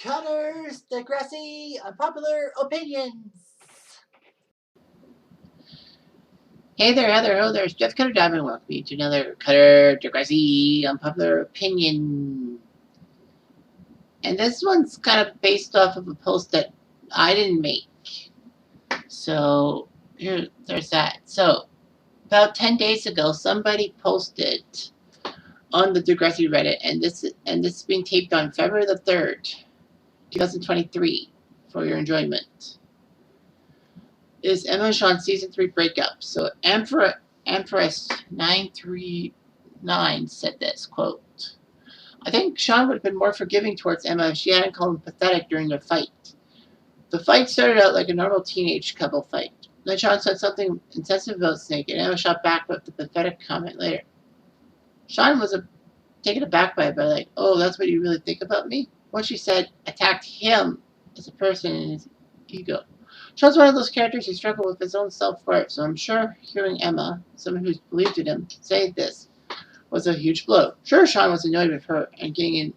Cutters, Degrassi, Unpopular Opinions. Hey there, Heather. Hello there. It's Jeff Cutter Diamond. Welcome you to another Cutter, Degrassi, Unpopular Opinion. And this one's kind of based off of a post that I didn't make. So, there's that. So, about 10 days ago, somebody posted on the Degrassi Reddit, and this is being taped on February the 3rd, 2023, for your enjoyment. Is Emma and Sean season 3 breakup. So Empress 939 said this quote: I think Sean would have been more forgiving towards Emma if she hadn't called him pathetic during their fight. The fight started out like a normal teenage couple fight. Then Sean said something insensitive about Snake, and Emma shot back with the pathetic comment later. Sean was taken aback by it, but like, oh, that's what you really think about me? What she said attacked him as a person and his ego. Sean's one of those characters who struggle with his own self-worth, so I'm sure hearing Emma, someone who's believed in him, say this was a huge blow. Sure, Sean was annoyed with her and getting in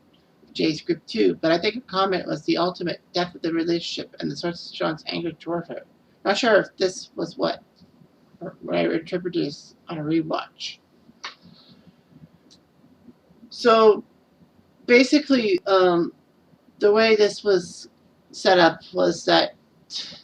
Jay's grip too, but I think her comment was the ultimate depth of the relationship and the source of Sean's anger toward her. Not sure if this was what I interpreted as on a rewatch. So basically, the way this was set up was that,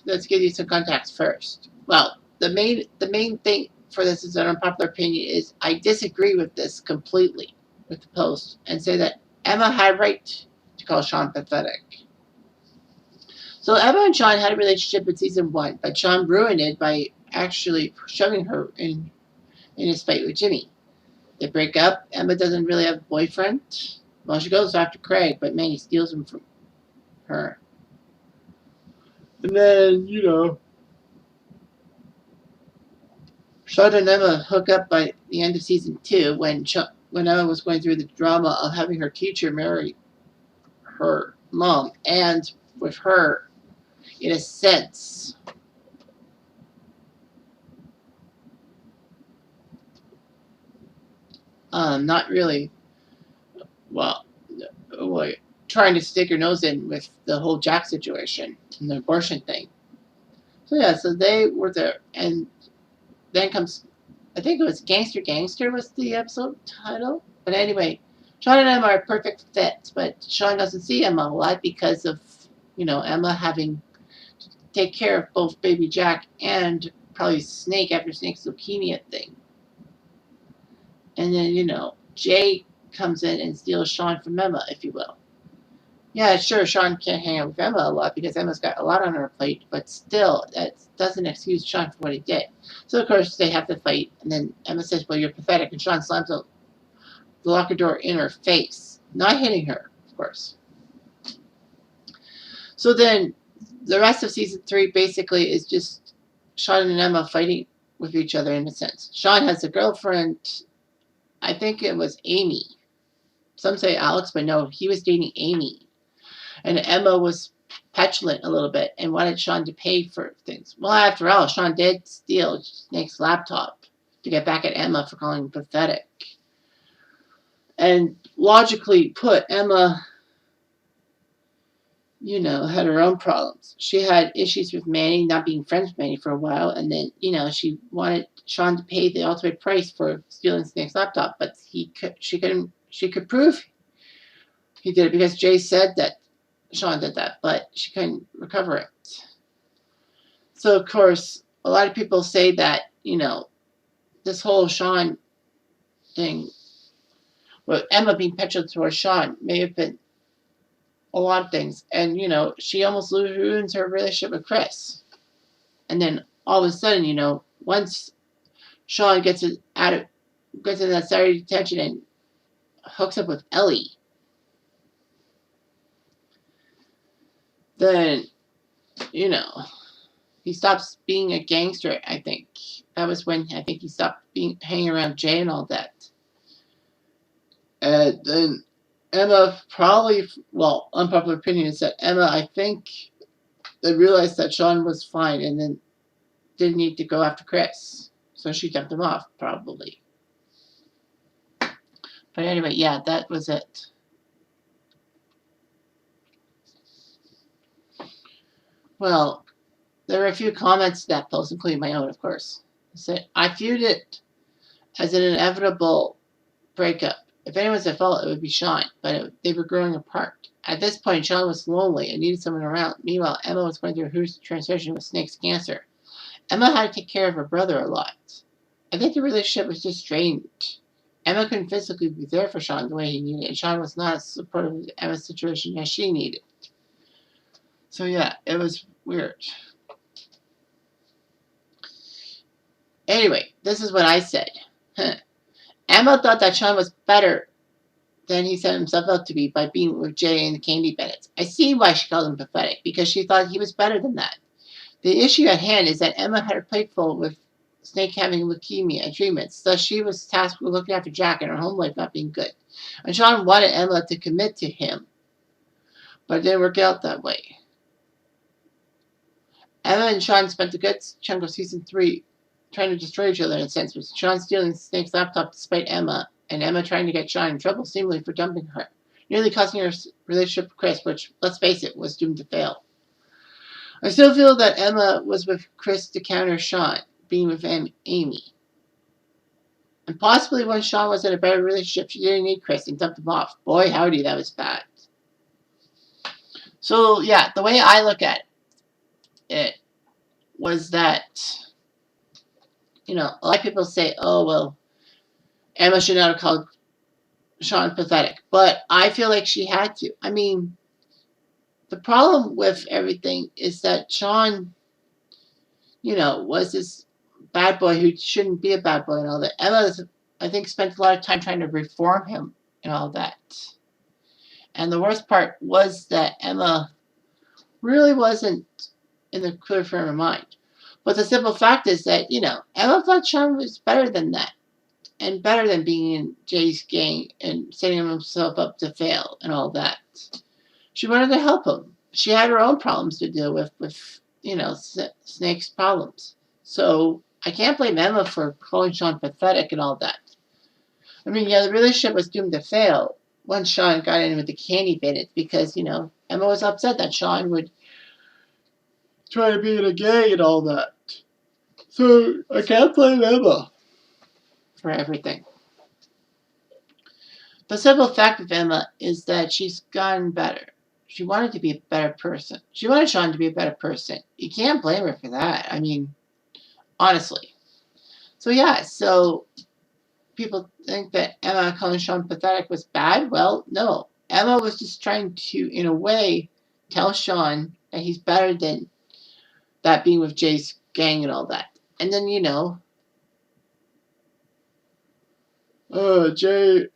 let's give you some context first. Well, the main thing for this is an unpopular opinion is I disagree with this completely with the post and say that Emma had right to call Sean pathetic. So Emma and Sean had a relationship in season 1, but Sean ruined it by actually shoving her in his fight with Jimmy. They break up. Emma doesn't really have a boyfriend. Well, she goes after Craig, but man, he steals him from her. And then, Sean and Emma hook up by the end of season 2 when Emma was going through the drama of having her teacher marry her mom, and with her, in a sense, not really, well, trying to stick her nose in with the whole Jack situation and the abortion thing. So yeah, so they were there, and then comes, I think it was Gangster was the episode title. But anyway, Sean and Emma are a perfect fit, but Sean doesn't see Emma a lot because of, Emma having to take care of both baby Jack and probably Snake after Snake's leukemia thing. And then, Jay comes in and steals Sean from Emma, if you will. Yeah, sure, Sean can't hang out with Emma a lot because Emma's got a lot on her plate, but still, that doesn't excuse Sean for what he did. So, of course, they have to fight, and then Emma says, well, you're pathetic, and Sean slams the locker door in her face, not hitting her, of course. So then, the rest of season 3 basically is just Sean and Emma fighting with each other in a sense. Sean has a girlfriend, I think it was Amy. Some say Alex, but no, he was dating Amy. And Emma was petulant a little bit and wanted Sean to pay for things. Well, after all, Sean did steal Snake's laptop to get back at Emma for calling him pathetic. And logically put, Emma, had her own problems. She had issues with Manny, not being friends with Manny for a while, and then, she wanted Sean to pay the ultimate price for stealing Snake's laptop, but she could prove he did it because Jay said that Sean did that, but she couldn't recover it. So, of course, a lot of people say that, this whole Sean thing, with Emma being petulant towards Sean, may have been a lot of things. And, she almost ruins her relationship with Chris. And then all of a sudden, once Sean gets in that Saturday detention and hooks up with Ellie, then, he stops being a gangster, I think. That was when I think he stopped hanging around Jay and all that. And then Emma probably, unpopular opinion is that Emma, I think, they realized that Sean was fine and then didn't need to go after Chris. So she dumped him off, probably. But anyway, yeah, that was it. Well, there were a few comments to that post, including my own, of course. I said, I viewed it as an inevitable breakup. If anyone's at fault, it would be Sean, but they were growing apart. At this point, Sean was lonely and needed someone around. Meanwhile, Emma was going through a huge transition with Snake's cancer. Emma had to take care of her brother a lot. I think the relationship was just strained. Emma couldn't physically be there for Sean the way he needed, and Sean was not as supportive of Emma's situation as she needed. So yeah, it was weird. Anyway, this is what I said. Emma thought that Sean was better than he set himself up to be by being with Jay and the Candy Bennetts. I see why she called him pathetic, because she thought he was better than that. The issue at hand is that Emma had her plate full with Snake having leukemia and treatments, thus she was tasked with looking after Jack and her home life not being good. And Sean wanted Emma to commit to him, but it didn't work out that way. Emma and Sean spent a good chunk of season 3 trying to destroy each other in a sense, with Sean stealing Snake's laptop despite Emma, and Emma trying to get Sean in trouble seemingly for dumping her, nearly costing her relationship with Chris, which, let's face it, was doomed to fail. I still feel that Emma was with Chris to counter Sean being with Amy. And possibly when Sean was in a better relationship, she didn't need Chris and dumped him off. Boy, howdy, that was bad. So, yeah, the way I look at it was that, a lot of people say, oh, well, Emma should not have called Sean pathetic. But I feel like she had to. I mean, the problem with everything is that Sean, was this bad boy who shouldn't be a bad boy and all that. Emma, I think, spent a lot of time trying to reform him and all that. And the worst part was that Emma really wasn't in the clear frame of mind. But the simple fact is that, Emma thought Sean was better than that. And better than being in Jay's gang and setting himself up to fail and all that. She wanted to help him. She had her own problems to deal with Snake's problems. So I can't blame Emma for calling Sean pathetic and all that. I mean, yeah, the relationship was doomed to fail once Sean got in with the Candy Bennett because, Emma was upset that Sean would try to be in a gang and all that. So I can't blame Emma for everything. The simple fact of Emma is that she's gotten better. She wanted to be a better person. She wanted Sean to be a better person. You can't blame her for that. I mean, honestly. So yeah, so people think that Emma calling Sean pathetic was bad. Well, no. Emma was just trying to, in a way, tell Sean that he's better than that being with Jay's gang and all that. And then, Jay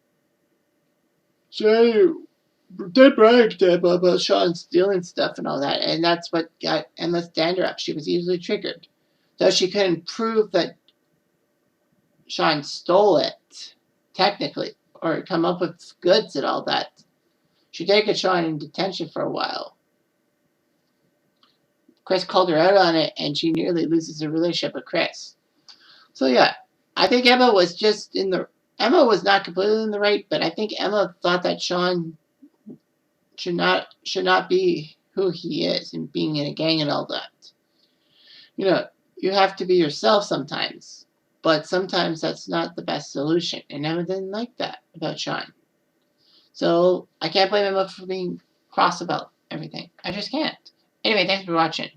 did brag to Emma about Sean stealing stuff and all that, and that's what got Emma's dander up. She was easily triggered. Though she couldn't prove that Sean stole it, technically, or come up with goods and all that. She did get Sean in detention for a while. Chris called her out on it, and she nearly loses her relationship with Chris. So yeah, I think Emma was not completely in the right, but I think Emma thought that Sean should not be who he is and being in a gang and all that. You have to be yourself sometimes, but sometimes that's not the best solution. And Emma didn't like that about Sean. So I can't blame Emma for being cross about everything. I just can't. Anyway, thanks for watching.